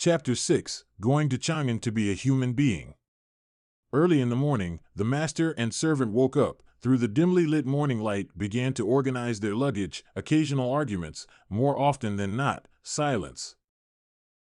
Chapter 6, Going to Chang'an to be a Human Being. Early in the morning, the master and servant woke up, through the dimly lit morning light began to organize their luggage, occasional arguments, more often than not, silence.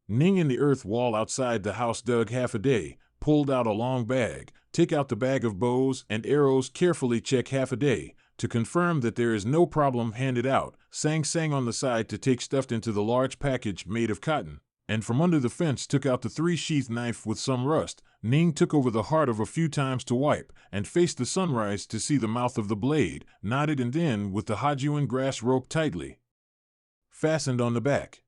Ning in the earth wall outside the house dug half a day, pulled out a long bag, take out the bag of bows and arrows, carefully check half a day, to confirm that there is no problem, handed out, sang on the side to take stuffed into the large package made of cotton, and from under the fence took out the 3-sheath knife with some rust. Ning took over the heart of a few times to wipe, and faced the sunrise to see the mouth of the blade, nodded and then, with the Hajuan grass rope tightly fastened on the back,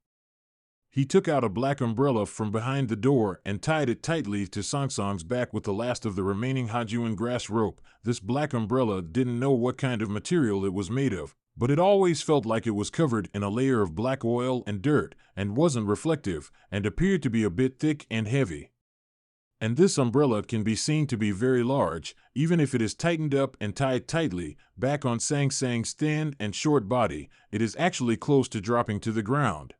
he took out a black umbrella from behind the door and tied it tightly to Sangsang's back with the last of the remaining Hajuan grass rope. This black umbrella didn't know what kind of material it was made of, but it always felt like it was covered in a layer of black oil and dirt, and wasn't reflective, and appeared to be a bit thick and heavy. And this umbrella can be seen to be very large, even if it is tightened up and tied tightly back on Sangsang's thin and short body. It is actually close to dropping to the ground.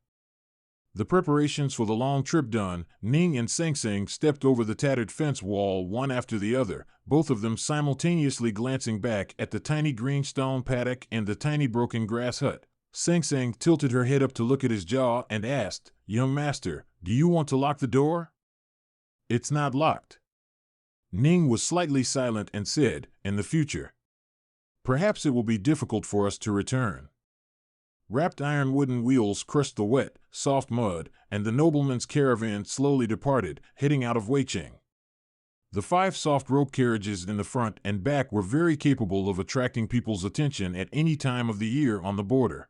The preparations for the long trip done, Ning and Sangsang stepped over the tattered fence wall one after the other, both of them simultaneously glancing back at the tiny green stone paddock and the tiny broken grass hut. Sangsang tilted her head up to look at his jaw and asked, "Young master, do you want to lock the door?" "It's not locked." Ning was slightly silent and said, "In the future, perhaps it will be difficult for us to return." Wrapped iron wooden wheels crushed the wet, soft mud, and the nobleman's caravan slowly departed, heading out of Weicheng. The 5 soft rope carriages in the front and back were very capable of attracting people's attention at any time of the year on the border.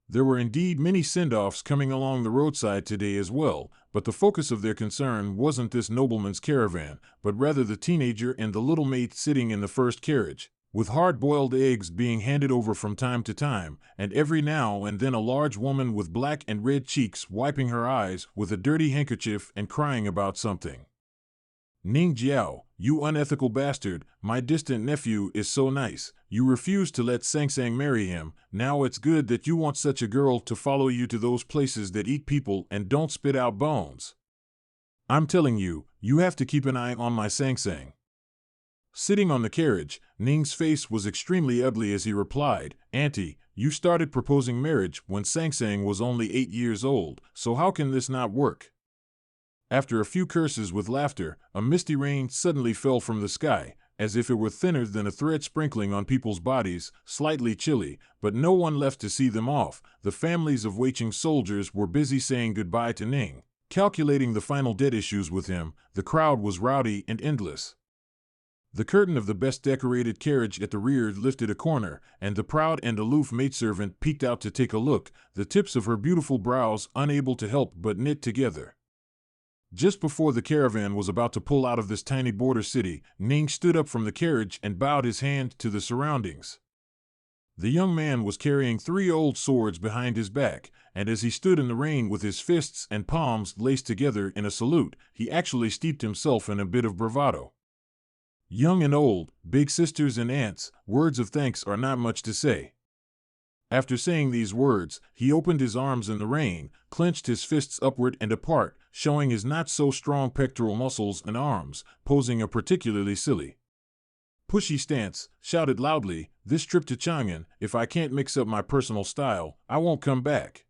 There were indeed many send-offs coming along the roadside today as well, but the focus of their concern wasn't this nobleman's caravan, but rather the teenager and the little mate sitting in the first carriage, with hard-boiled eggs being handed over from time to time, and every now and then a large woman with black and red cheeks wiping her eyes with a dirty handkerchief and crying about something. "Ning Jiao, you unethical bastard, my distant nephew is so nice. You refused to let Sangsang marry him. Now it's good that you want such a girl to follow you to those places that eat people and don't spit out bones. I'm telling you, you have to keep an eye on my Sangsang." Sitting on the carriage, Ning's face was extremely ugly as he replied, "Auntie, you started proposing marriage when Sangsang was only 8 years old, so how can this not work?" After a few curses with laughter, a misty rain suddenly fell from the sky, as if it were thinner than a thread sprinkling on people's bodies, slightly chilly, but no one left to see them off. The families of Weicheng soldiers were busy saying goodbye to Ning, calculating the final debt issues with him. The crowd was rowdy and endless. The curtain of the best-decorated carriage at the rear lifted a corner, and the proud and aloof maidservant peeked out to take a look, the tips of her beautiful brows unable to help but knit together. Just before the caravan was about to pull out of this tiny border city, Ning stood up from the carriage and bowed his hand to the surroundings. The young man was carrying 3 old swords behind his back, and as he stood in the rain with his fists and palms laced together in a salute, he actually steeped himself in a bit of bravado. Young and old, big sisters and aunts, words of thanks are not much to say. After saying these words, he opened his arms in the rain, clenched his fists upward and apart, showing his not-so-strong pectoral muscles and arms, posing a particularly silly, pushy stance, shouted loudly, "This trip to Chang'an, if I can't mix up my personal style, I won't come back."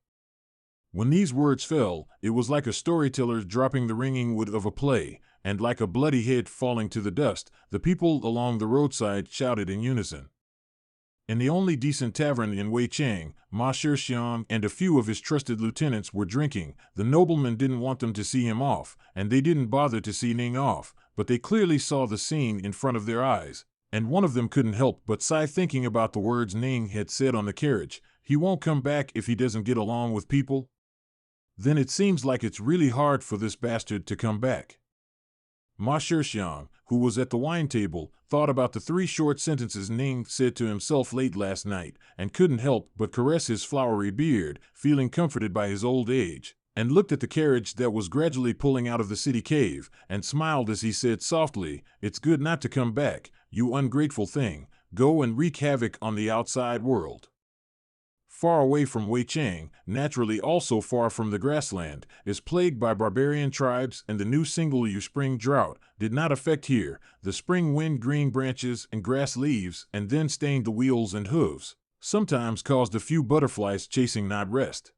When these words fell, it was like a storyteller dropping the ringing wood of a play, and like a bloody head falling to the dust. The people along the roadside shouted in unison. In the only decent tavern in Weicheng, Ma Shixiang and a few of his trusted lieutenants were drinking. The nobleman didn't want them to see him off, and they didn't bother to see Ning off, but they clearly saw the scene in front of their eyes, and one of them couldn't help but sigh thinking about the words Ning had said on the carriage. He won't come back if he doesn't get along with people? Then it seems like it's really hard for this bastard to come back. Ma Shixiang, who was at the wine table, thought about the 3 short sentences Ning said to himself late last night, and couldn't help but caress his flowery beard, feeling comforted by his old age, and looked at the carriage that was gradually pulling out of the city cave, and smiled as he said softly, "It's good not to come back, you ungrateful thing. Go and wreak havoc on the outside world." far away from Wei Chang, naturally also far from the grassland, is plagued by barbarian tribes, and the new single "You Spring Drought" did not affect here. The spring wind green branches and grass leaves and then stained the wheels and hooves, sometimes caused a few butterflies chasing not rest.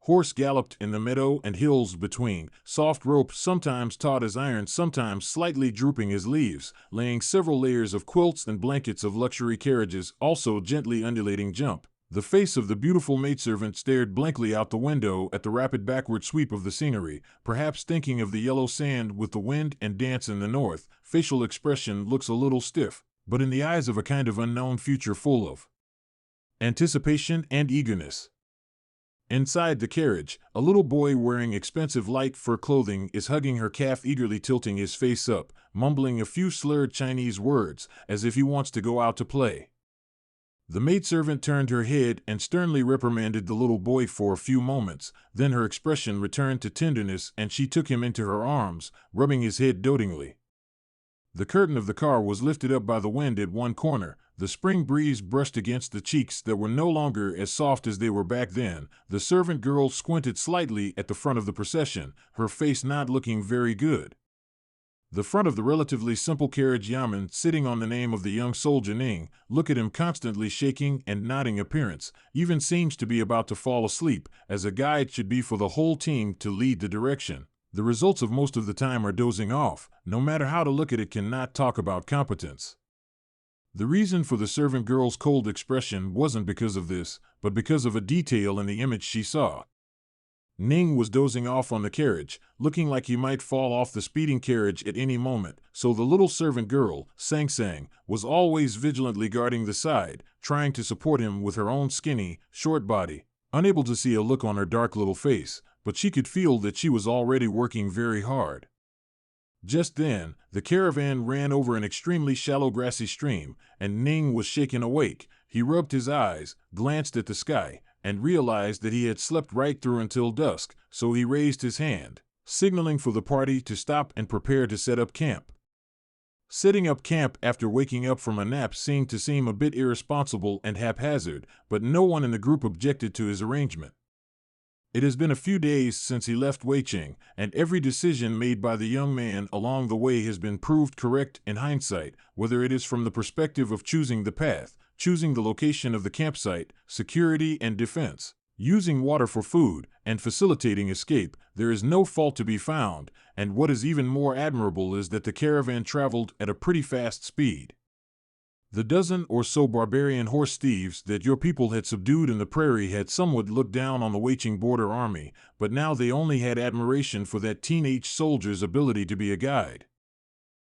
Horse galloped in the meadow and hills between, soft rope sometimes taut as iron, sometimes slightly drooping as leaves, laying several layers of quilts and blankets of luxury carriages, also gently undulating jump. The face of the beautiful maidservant stared blankly out the window at the rapid backward sweep of the scenery, perhaps thinking of the yellow sand with the wind and dance in the north. Facial expression looks a little stiff, but in the eyes of a kind of unknown future full of anticipation and eagerness. Inside the carriage, a little boy wearing expensive light fur clothing is hugging her calf, eagerly tilting his face up, mumbling a few slurred Chinese words, as if he wants to go out to play. The maidservant turned her head and sternly reprimanded the little boy for a few moments, then her expression returned to tenderness and she took him into her arms, rubbing his head dotingly. The curtain of the car was lifted up by the wind at one corner. The spring breeze brushed against the cheeks that were no longer as soft as they were back then. The servant girl squinted slightly at the front of the procession, her face not looking very good. The front of the relatively simple carriage, Yamen sitting on the name of the young soldier Ning, look at him constantly shaking and nodding appearance, even seems to be about to fall asleep, as a guide should be for the whole team to lead the direction. The results of most of the time are dozing off, no matter how to look at it, cannot talk about competence. The reason for the servant girl's cold expression wasn't because of this, but because of a detail in the image she saw. Ning was dozing off on the carriage, looking like he might fall off the speeding carriage at any moment, so the little servant girl, Sang Sang, was always vigilantly guarding the side, trying to support him with her own skinny, short body, unable to see a look on her dark little face, but she could feel that she was already working very hard. Just then, the caravan ran over an extremely shallow grassy stream, and Ning was shaken awake. He rubbed his eyes, glanced at the sky, and realized that he had slept right through until dusk, so he raised his hand, signaling for the party to stop and prepare to set up camp. Setting up camp after waking up from a nap seemed to seem a bit irresponsible and haphazard, but no one in the group objected to his arrangement. It has been a few days since he left Weiqing, and every decision made by the young man along the way has been proved correct in hindsight, whether it is from the perspective of choosing the path, choosing the location of the campsite, security and defense, using water for food, and facilitating escape. There is no fault to be found, and what is even more admirable is that the caravan traveled at a pretty fast speed. The dozen or so barbarian horse thieves that your people had subdued in the prairie had somewhat looked down on the Weiqing border army, but now they only had admiration for that teenage soldier's ability to be a guide.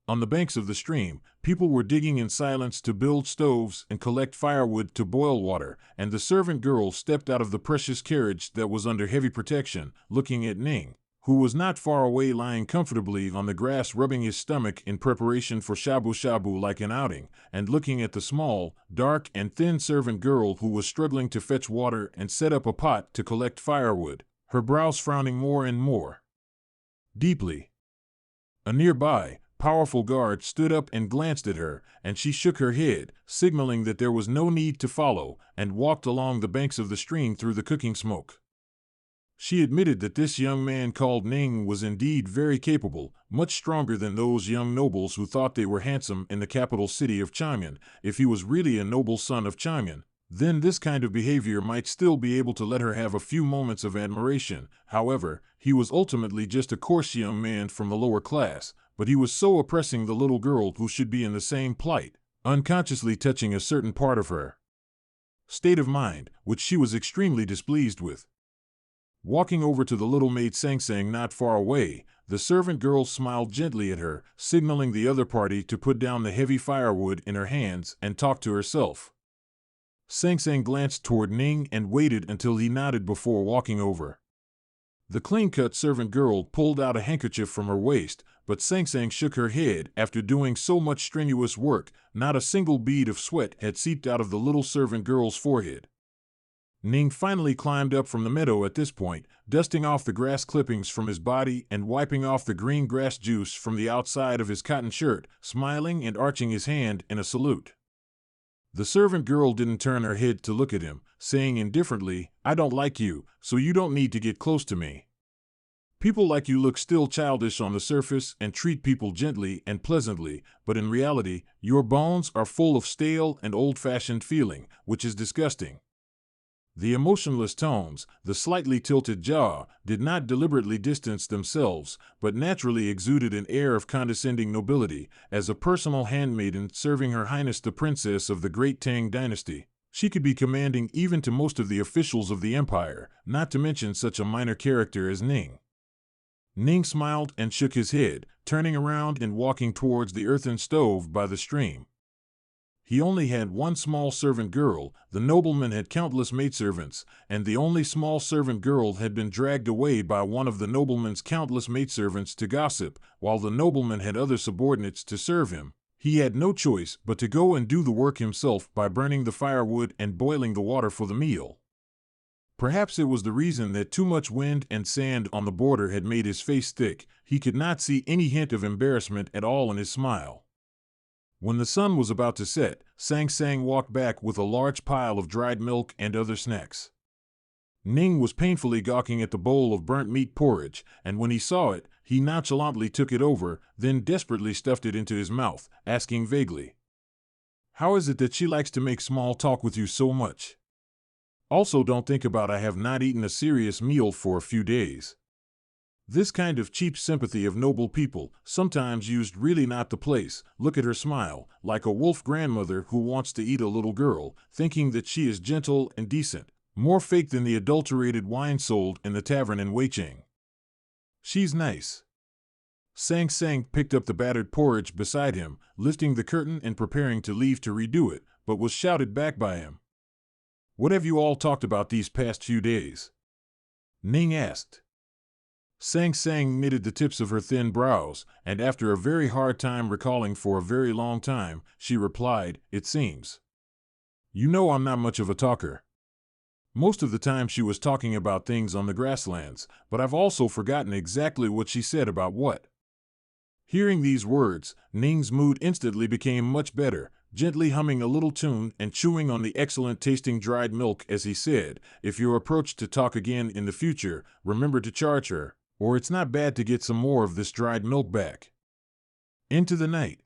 On the banks of the stream, people were digging in silence to build stoves and collect firewood to boil water, and the servant girl stepped out of the precious carriage that was under heavy protection, looking at Ning, who was not far away lying comfortably on the grass rubbing his stomach in preparation for shabu-shabu like an outing, and looking at the small, dark and thin servant girl who was struggling to fetch water and set up a pot to collect firewood, her brows frowning more and more deeply. A nearby, powerful guard stood up and glanced at her, and she shook her head, signaling that there was no need to follow, and walked along the banks of the stream through the cooking smoke. She admitted that this young man called Ning was indeed very capable, much stronger than those young nobles who thought they were handsome in the capital city of Chang'an. If he was really a noble son of Chang'an, then this kind of behavior might still be able to let her have a few moments of admiration. However, he was ultimately just a coarse young man from the lower class, but he was so oppressing the little girl who should be in the same plight, unconsciously touching a certain part of her state of mind, which she was extremely displeased with. Walking over to the little maid Sang Sang not far away, the servant girl smiled gently at her, signaling the other party to put down the heavy firewood in her hands and talk to herself. Sang Sang glanced toward Ning and waited until he nodded before walking over. The clean-cut servant girl pulled out a handkerchief from her waist, but Sang Sang shook her head. After doing so much strenuous work, not a single bead of sweat had seeped out of the little servant girl's forehead. Ning finally climbed up from the meadow at this point, dusting off the grass clippings from his body and wiping off the green grass juice from the outside of his cotton shirt, smiling and arching his hand in a salute. The servant girl didn't turn her head to look at him, saying indifferently, "I don't like you, so you don't need to get close to me. People like you look still childish on the surface and treat people gently and pleasantly, but in reality, your bones are full of stale and old-fashioned feeling, which is disgusting." The emotionless tones, the slightly tilted jaw, did not deliberately distance themselves, but naturally exuded an air of condescending nobility. As a personal handmaiden serving Her Highness the Princess of the Great Tang Dynasty, she could be commanding even to most of the officials of the empire, not to mention such a minor character as Ning. Ning smiled and shook his head, turning around and walking towards the earthen stove by the stream. He only had one small servant girl, the nobleman had countless maidservants, and the only small servant girl had been dragged away by one of the nobleman's countless maidservants to gossip, while the nobleman had other subordinates to serve him. He had no choice but to go and do the work himself by burning the firewood and boiling the water for the meal. Perhaps it was the reason that too much wind and sand on the border had made his face thick. He could not see any hint of embarrassment at all in his smile. When the sun was about to set, Sang Sang walked back with a large pile of dried milk and other snacks. Ning was painfully gawking at the bowl of burnt meat porridge, and when he saw it, he nonchalantly took it over, then desperately stuffed it into his mouth, asking vaguely, "How is it that she likes to make small talk with you so much? Also, don't think about I have not eaten a serious meal for a few days." This kind of cheap sympathy of noble people, sometimes used really not the place. Look at her smile, like a wolf grandmother who wants to eat a little girl, thinking that she is gentle and decent, more fake than the adulterated wine sold in the tavern in Weicheng. She's nice. Sang Sang picked up the battered porridge beside him, lifting the curtain and preparing to leave to redo it, but was shouted back by him. "What have you all talked about these past few days?" Ning asked. Sang Sang knitted the tips of her thin brows, and after a very hard time recalling for a very long time, she replied, "It seems. You know I'm not much of a talker." Most of the time she was talking about things on the grasslands, but I've also forgotten exactly what she said about what. Hearing these words, Ning's mood instantly became much better, gently humming a little tune and chewing on the excellent-tasting dried milk as he said, "If you're approached to talk again in the future, remember to charge her, or it's not bad to get some more of this dried milk back." Into the night.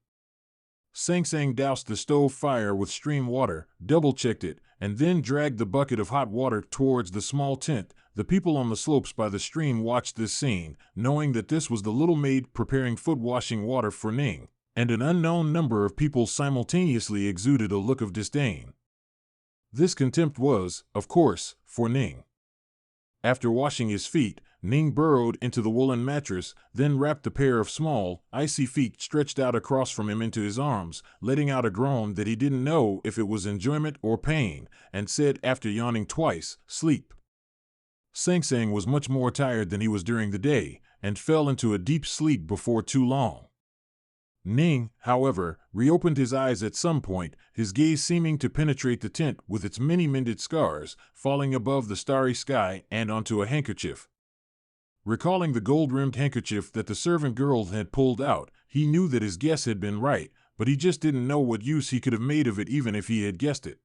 Sang Sang doused the stove fire with stream water, double-checked it, and then dragged the bucket of hot water towards the small tent. The people on the slopes by the stream watched this scene, knowing that this was the little maid preparing foot-washing water for Ning, and an unknown number of people simultaneously exuded a look of disdain. This contempt was, of course, for Ning. After washing his feet, Ning burrowed into the woolen mattress, then wrapped a pair of small, icy feet stretched out across from him into his arms, letting out a groan that he didn't know if it was enjoyment or pain, and said after yawning twice, "Sleep." Sang Sang was much more tired than he was during the day, and fell into a deep sleep before too long. Ning, however, reopened his eyes at some point, his gaze seeming to penetrate the tent with its many mended scars, falling above the starry sky and onto a handkerchief. Recalling the gold-rimmed handkerchief that the servant girl had pulled out, he knew that his guess had been right, but he just didn't know what use he could have made of it even if he had guessed it.